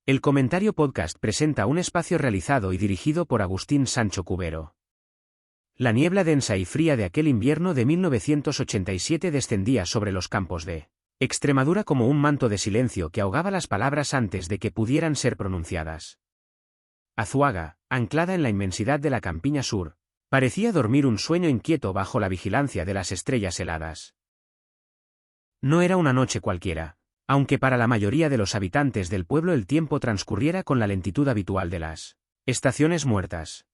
El Comentario Podcast presenta un espacio realizado y dirigido por Agustín Sancho Cubero. La niebla densa y fría de aquel invierno de 1987 descendía sobre los campos de Extremadura como un manto de silencio que ahogaba las palabras antes de que pudieran ser pronunciadas. Azuaga, anclada en la inmensidad de la campiña sur, parecía dormir un sueño inquieto bajo la vigilancia de las estrellas heladas. No era una noche cualquiera, aunque para la mayoría de los habitantes del pueblo el tiempo transcurriera con la lentitud habitual de las estaciones muertas.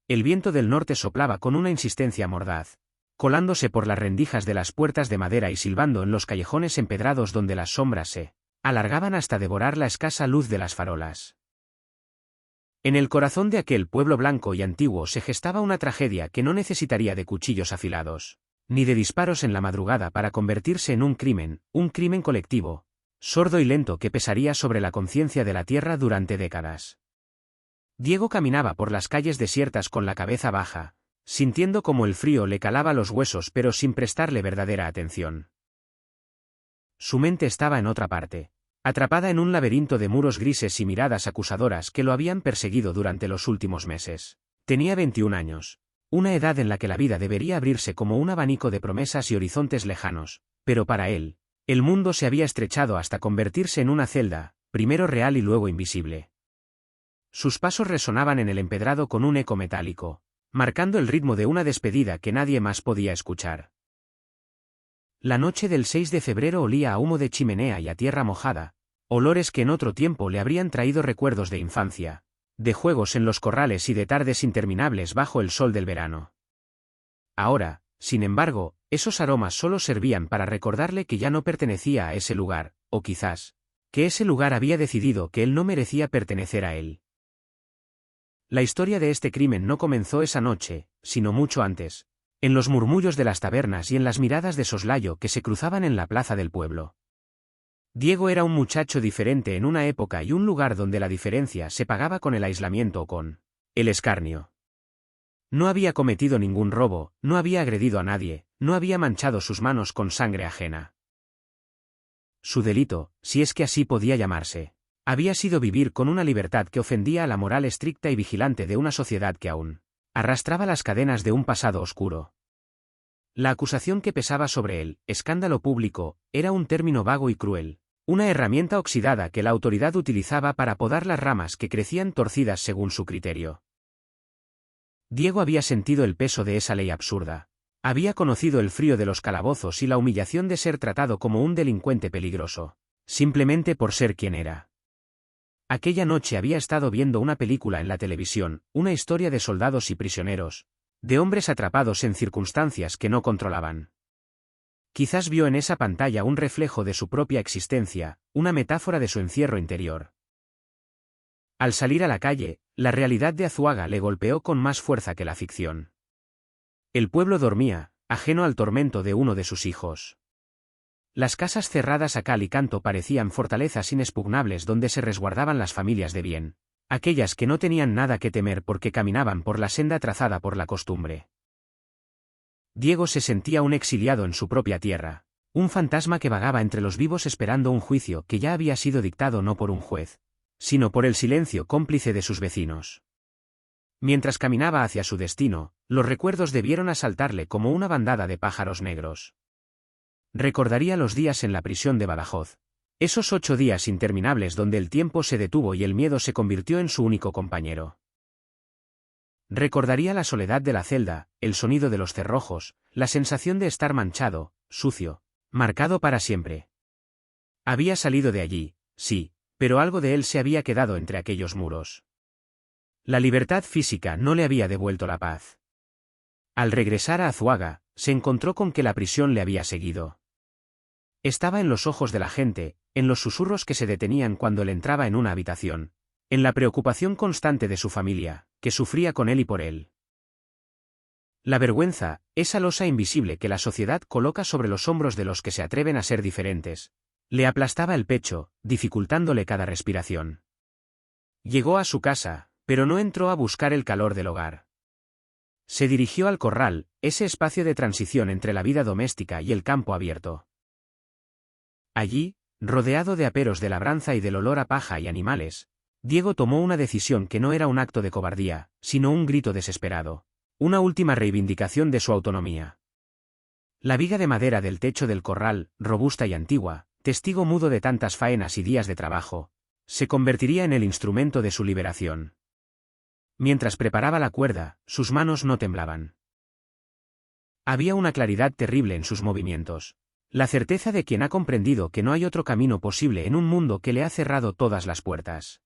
El viento del norte soplaba con una insistencia mordaz, colándose por las rendijas de las puertas de madera y silbando en los callejones empedrados donde las sombras se alargaban hasta devorar la escasa luz de las farolas. En el corazón de aquel pueblo blanco y antiguo se gestaba una tragedia que no necesitaría de cuchillos afilados, ni de disparos en la madrugada para convertirse en un crimen colectivo, sordo y lento que pesaría sobre la conciencia de la tierra durante décadas. Diego caminaba por las calles desiertas con la cabeza baja, sintiendo como el frío le calaba los huesos pero sin prestarle verdadera atención. Su mente estaba en otra parte, atrapada en un laberinto de muros grises y miradas acusadoras que lo habían perseguido durante los últimos meses. Tenía 21 años. Una edad en la que la vida debería abrirse como un abanico de promesas y horizontes lejanos, pero para él, el mundo se había estrechado hasta convertirse en una celda, primero real y luego invisible. Sus pasos resonaban en el empedrado con un eco metálico, marcando el ritmo de una despedida que nadie más podía escuchar. La noche del 6 de febrero olía a humo de chimenea y a tierra mojada, olores que en otro tiempo le habrían traído recuerdos de infancia, de juegos en los corrales y de tardes interminables bajo el sol del verano. Ahora, sin embargo, esos aromas solo servían para recordarle que ya no pertenecía a ese lugar, o quizás, que ese lugar había decidido que él no merecía pertenecer a él. La historia de este crimen no comenzó esa noche, sino mucho antes, en los murmullos de las tabernas y en las miradas de soslayo que se cruzaban en la plaza del pueblo. Diego era un muchacho diferente en una época y un lugar donde la diferencia se pagaba con el aislamiento o con el escarnio. No había cometido ningún robo, no había agredido a nadie, no había manchado sus manos con sangre ajena. Su delito, si es que así podía llamarse, había sido vivir con una libertad que ofendía a la moral estricta y vigilante de una sociedad que aún arrastraba las cadenas de un pasado oscuro. La acusación que pesaba sobre él, escándalo público, era un término vago y cruel, una herramienta oxidada que la autoridad utilizaba para podar las ramas que crecían torcidas según su criterio. Diego había sentido el peso de esa ley absurda, había conocido el frío de los calabozos y la humillación de ser tratado como un delincuente peligroso, simplemente por ser quien era. Aquella noche había estado viendo una película en la televisión, una historia de soldados y prisioneros, de hombres atrapados en circunstancias que no controlaban. Quizás vio en esa pantalla un reflejo de su propia existencia, una metáfora de su encierro interior. Al salir a la calle, la realidad de Azuaga le golpeó con más fuerza que la ficción. El pueblo dormía, ajeno al tormento de uno de sus hijos. Las casas cerradas a cal y canto parecían fortalezas inexpugnables donde se resguardaban las familias de bien, aquellas que no tenían nada que temer porque caminaban por la senda trazada por la costumbre. Diego se sentía un exiliado en su propia tierra, un fantasma que vagaba entre los vivos esperando un juicio que ya había sido dictado no por un juez, sino por el silencio cómplice de sus vecinos. Mientras caminaba hacia su destino, los recuerdos debieron asaltarle como una bandada de pájaros negros. Recordaría los días en la prisión de Badajoz, esos 8 días interminables donde el tiempo se detuvo y el miedo se convirtió en su único compañero. Recordaría la soledad de la celda, el sonido de los cerrojos, la sensación de estar manchado, sucio, marcado para siempre. Había salido de allí, sí, pero algo de él se había quedado entre aquellos muros. La libertad física no le había devuelto la paz. Al regresar a Azuaga, se encontró con que la prisión le había seguido. Estaba en los ojos de la gente, en los susurros que se detenían cuando él entraba en una habitación, en la preocupación constante de su familia, que sufría con él y por él. La vergüenza, esa losa invisible que la sociedad coloca sobre los hombros de los que se atreven a ser diferentes, le aplastaba el pecho, dificultándole cada respiración. Llegó a su casa, pero no entró a buscar el calor del hogar. Se dirigió al corral, ese espacio de transición entre la vida doméstica y el campo abierto. Allí, Rodeado de aperos de labranza y del olor a paja y animales, Diego tomó una decisión que no era un acto de cobardía, sino un grito desesperado. Una última reivindicación de su autonomía. La viga de madera del techo del corral, robusta y antigua, testigo mudo de tantas faenas y días de trabajo, se convertiría en el instrumento de su liberación. Mientras preparaba la cuerda, sus manos no temblaban. Había una claridad terrible en sus movimientos. La certeza de quien ha comprendido que no hay otro camino posible en un mundo que le ha cerrado todas las puertas.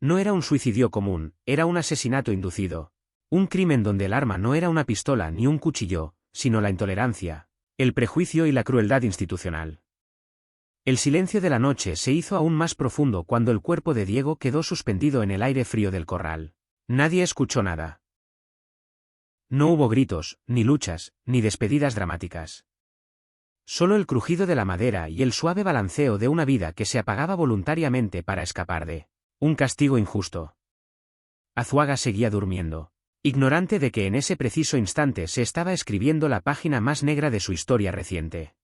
No era un suicidio común, era un asesinato inducido. Un crimen donde el arma no era una pistola ni un cuchillo, sino la intolerancia, el prejuicio y la crueldad institucional. El silencio de la noche se hizo aún más profundo cuando el cuerpo de Diego quedó suspendido en el aire frío del corral. Nadie escuchó nada. No hubo gritos, ni luchas, ni despedidas dramáticas. Solo el crujido de la madera y el suave balanceo de una vida que se apagaba voluntariamente para escapar de un castigo injusto. Azuaga seguía durmiendo, ignorante de que en ese preciso instante se estaba escribiendo la página más negra de su historia reciente.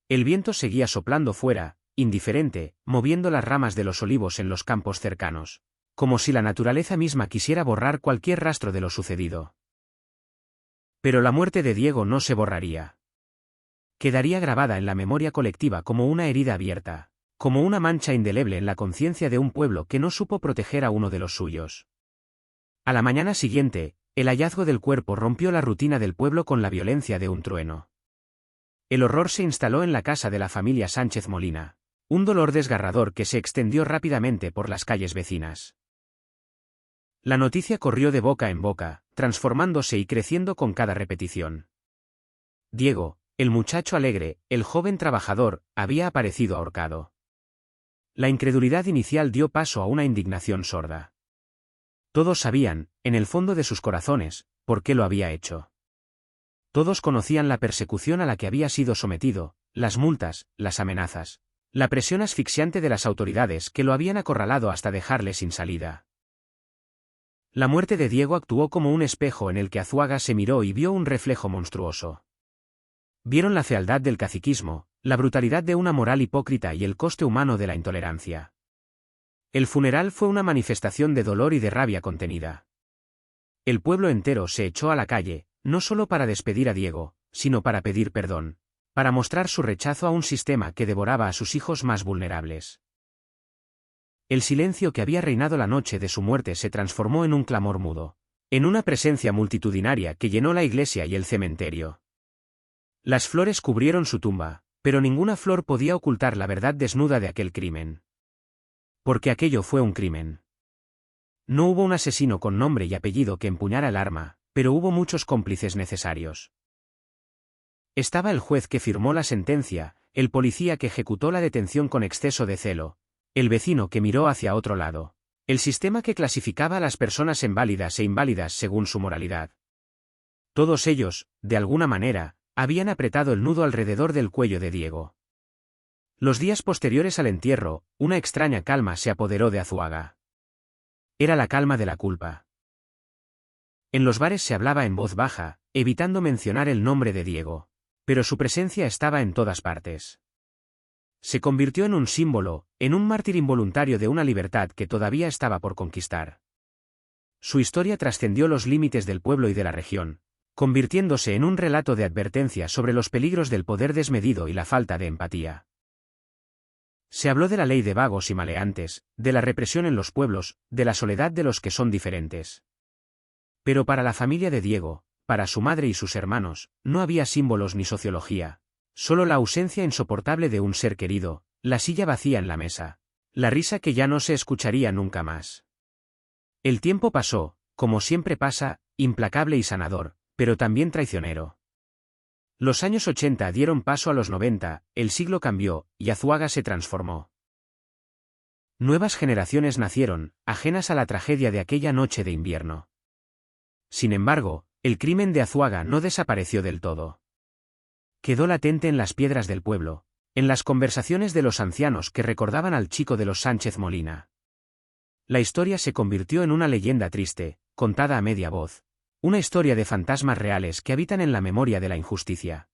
El viento seguía soplando fuera, indiferente, moviendo las ramas de los olivos en los campos cercanos, como si la naturaleza misma quisiera borrar cualquier rastro de lo sucedido. Pero la muerte de Diego no se borraría. Quedaría grabada en la memoria colectiva como una herida abierta, como una mancha indeleble en la conciencia de un pueblo que no supo proteger a uno de los suyos. A la mañana siguiente, el hallazgo del cuerpo rompió la rutina del pueblo con la violencia de un trueno. El horror se instaló en la casa de la familia Sánchez Molina, un dolor desgarrador que se extendió rápidamente por las calles vecinas. La noticia corrió de boca en boca, transformándose y creciendo con cada repetición. Diego, el muchacho alegre, el joven trabajador, había aparecido ahorcado. La incredulidad inicial dio paso a una indignación sorda. Todos sabían, en el fondo de sus corazones, por qué lo había hecho. Todos conocían la persecución a la que había sido sometido, las multas, las amenazas, la presión asfixiante de las autoridades que lo habían acorralado hasta dejarle sin salida. La muerte de Diego actuó como un espejo en el que Azuaga se miró y vio un reflejo monstruoso. Vieron la fealdad del caciquismo, la brutalidad de una moral hipócrita y el coste humano de la intolerancia. El funeral fue una manifestación de dolor y de rabia contenida. El pueblo entero se echó a la calle, no solo para despedir a Diego, sino para pedir perdón, para mostrar su rechazo a un sistema que devoraba a sus hijos más vulnerables. El silencio que había reinado la noche de su muerte se transformó en un clamor mudo, en una presencia multitudinaria que llenó la iglesia y el cementerio. Las flores cubrieron su tumba, pero ninguna flor podía ocultar la verdad desnuda de aquel crimen. Porque aquello fue un crimen. No hubo un asesino con nombre y apellido que empuñara el arma, pero hubo muchos cómplices necesarios. Estaba el juez que firmó la sentencia, el policía que ejecutó la detención con exceso de celo, el vecino que miró hacia otro lado, el sistema que clasificaba a las personas en válidas e inválidas según su moralidad. Todos ellos, de alguna manera, habían apretado el nudo alrededor del cuello de Diego. Los días posteriores al entierro, una extraña calma se apoderó de Azuaga. Era la calma de la culpa. En los bares se hablaba en voz baja, evitando mencionar el nombre de Diego, pero su presencia estaba en todas partes. Se convirtió en un símbolo, en un mártir involuntario de una libertad que todavía estaba por conquistar. Su historia trascendió los límites del pueblo y de la región, convirtiéndose en un relato de advertencia sobre los peligros del poder desmedido y la falta de empatía. Se habló de la ley de vagos y maleantes, de la represión en los pueblos, de la soledad de los que son diferentes. Pero para la familia de Diego, para su madre y sus hermanos, no había símbolos ni sociología, solo la ausencia insoportable de un ser querido, la silla vacía en la mesa, la risa que ya no se escucharía nunca más. El tiempo pasó, como siempre pasa, implacable y sanador, pero también traicionero. Los años 80 dieron paso a los 90, el siglo cambió, y Azuaga se transformó. Nuevas generaciones nacieron, ajenas a la tragedia de aquella noche de invierno. Sin embargo, el crimen de Azuaga no desapareció del todo. Quedó latente en las piedras del pueblo, en las conversaciones de los ancianos que recordaban al chico de los Sánchez Molina. La historia se convirtió en una leyenda triste, contada a media voz. Una historia de fantasmas reales que habitan en la memoria de la injusticia.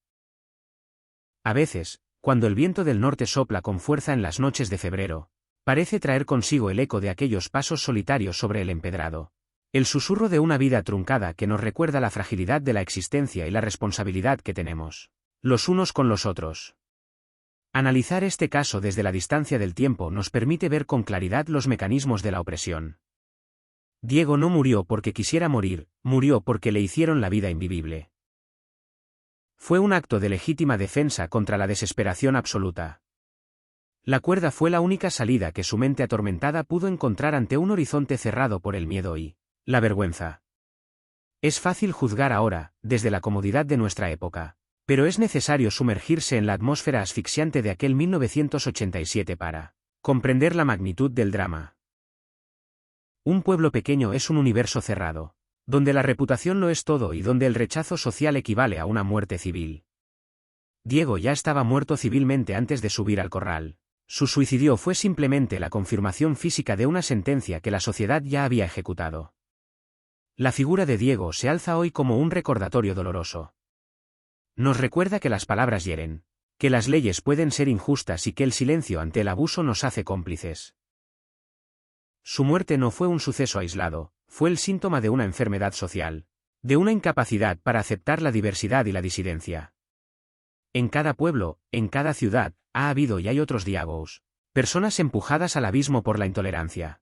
A veces, Cuando el viento del norte sopla con fuerza en las noches de febrero, parece traer consigo el eco de aquellos pasos solitarios sobre el empedrado. El susurro de una vida truncada que nos recuerda la fragilidad de la existencia y la responsabilidad que tenemos, los unos con los otros. Analizar este caso desde la distancia del tiempo nos permite ver con claridad los mecanismos de la opresión. Diego no murió porque quisiera morir, murió porque le hicieron la vida invivible. Fue un acto de legítima defensa contra la desesperación absoluta. La cuerda fue la única salida que su mente atormentada pudo encontrar ante un horizonte cerrado por el miedo y la vergüenza. Es fácil juzgar ahora, desde la comodidad de nuestra época, pero es necesario sumergirse en la atmósfera asfixiante de aquel 1987 para comprender la magnitud del drama. Un pueblo pequeño es un universo cerrado, donde la reputación lo es todo y donde el rechazo social equivale a una muerte civil. Diego ya estaba muerto civilmente antes de subir al corral. Su suicidio fue simplemente la confirmación física de una sentencia que la sociedad ya había ejecutado. La figura de Diego se alza hoy como un recordatorio doloroso. Nos recuerda que las palabras hieren, que las leyes pueden ser injustas y que el silencio ante el abuso nos hace cómplices. Su muerte no fue un suceso aislado, fue el síntoma de una enfermedad social, de una incapacidad para aceptar la diversidad y la disidencia. En cada pueblo, en cada ciudad, ha habido y hay otros Diegos, personas empujadas al abismo por la intolerancia.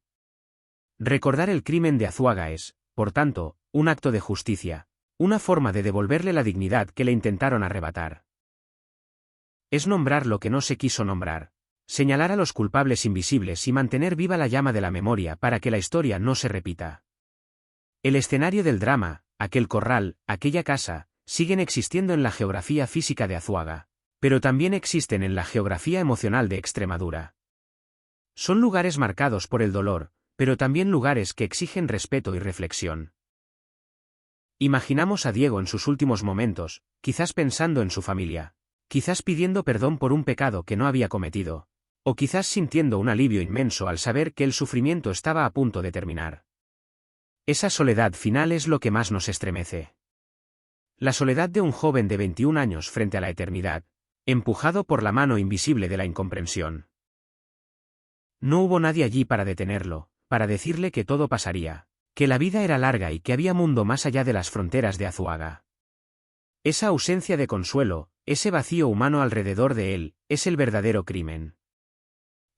Recordar el crimen de Azuaga es, por tanto, un acto de justicia, una forma de devolverle la dignidad que le intentaron arrebatar. Es nombrar lo que no se quiso nombrar, señalar a los culpables invisibles y mantener viva la llama de la memoria para que la historia no se repita. El escenario del drama, aquel corral, aquella casa, siguen existiendo en la geografía física de Azuaga, pero también existen en la geografía emocional de Extremadura. Son lugares marcados por el dolor, pero también lugares que exigen respeto y reflexión. Imaginamos a Diego en sus últimos momentos, quizás pensando en su familia, quizás pidiendo perdón por un pecado que no había cometido, o quizás sintiendo un alivio inmenso al saber que el sufrimiento estaba a punto de terminar. Esa soledad final es lo que más nos estremece. La soledad de un joven de 21 años frente a la eternidad, empujado por la mano invisible de la incomprensión. No hubo nadie allí para detenerlo, para decirle que todo pasaría, que la vida era larga y que había mundo más allá de las fronteras de Azuaga. Esa ausencia de consuelo, ese vacío humano alrededor de él, es el verdadero crimen.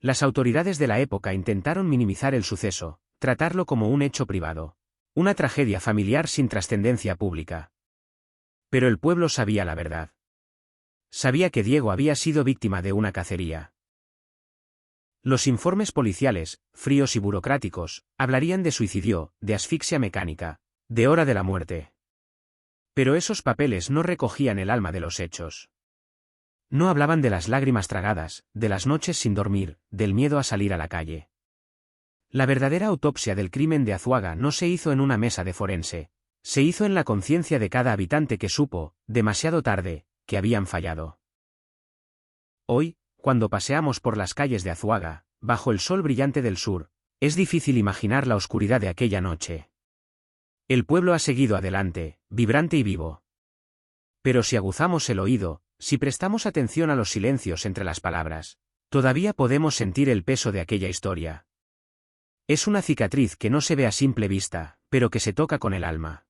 Las autoridades de la época intentaron minimizar el suceso, tratarlo como un hecho privado, una tragedia familiar sin trascendencia pública. Pero el pueblo sabía la verdad. Sabía que Diego había sido víctima de una cacería. Los informes policiales, fríos y burocráticos, hablarían de suicidio, de asfixia mecánica, de hora de la muerte. Pero esos papeles no recogían el alma de los hechos. No hablaban de las lágrimas tragadas, de las noches sin dormir, del miedo a salir a la calle. La verdadera autopsia del crimen de Azuaga no se hizo en una mesa de forense, se hizo en la conciencia de cada habitante que supo, demasiado tarde, que habían fallado. Hoy, cuando paseamos por las calles de Azuaga, bajo el sol brillante del sur, es difícil imaginar la oscuridad de aquella noche. El pueblo ha seguido adelante, vibrante y vivo. Pero si aguzamos el oído, si prestamos atención a los silencios entre las palabras, todavía podemos sentir el peso de aquella historia. Es una cicatriz que no se ve a simple vista, pero que se toca con el alma.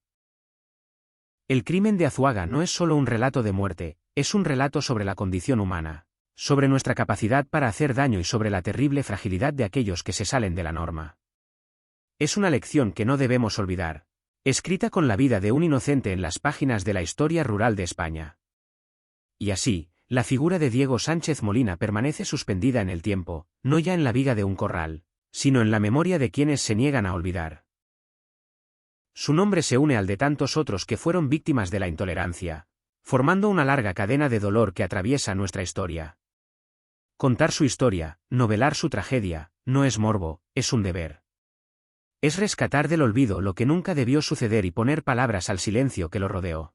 El crimen de Azuaga no es solo un relato de muerte, es un relato sobre la condición humana, sobre nuestra capacidad para hacer daño y sobre la terrible fragilidad de aquellos que se salen de la norma. Es una lección que no debemos olvidar, escrita con la vida de un inocente en las páginas de la historia rural de España. Y así, la figura de Diego Sánchez Molina permanece suspendida en el tiempo, no ya en la viga de un corral, sino en la memoria de quienes se niegan a olvidar. Su nombre se une al de tantos otros que fueron víctimas de la intolerancia, formando una larga cadena de dolor que atraviesa nuestra historia. Contar su historia, novelar su tragedia, no es morbo, es un deber. Es rescatar del olvido lo que nunca debió suceder y poner palabras al silencio que lo rodeó.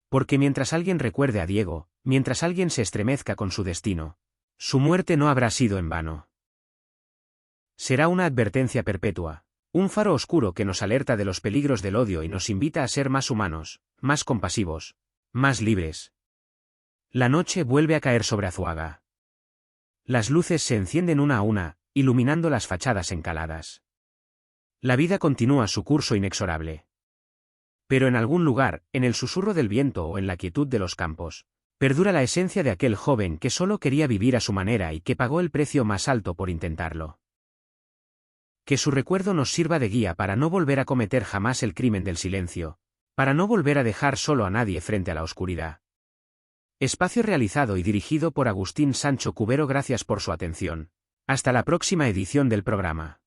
Porque mientras alguien recuerde a Diego, mientras alguien se estremezca con su destino, su muerte no habrá sido en vano. Será una advertencia perpetua, un faro oscuro que nos alerta de los peligros del odio y nos invita a ser más humanos, más compasivos, más libres. La noche vuelve a caer sobre Azuaga. Las luces se encienden una a una, iluminando las fachadas encaladas. La vida continúa su curso inexorable. Pero en algún lugar, en el susurro del viento o en la quietud de los campos, perdura la esencia de aquel joven que solo quería vivir a su manera y que pagó el precio más alto por intentarlo. Que su recuerdo nos sirva de guía para no volver a cometer jamás el crimen del silencio, para no volver a dejar solo a nadie frente a la oscuridad. Espacio realizado y dirigido por Agustín Sancho Cubero. Gracias por su atención. Hasta la próxima edición del programa.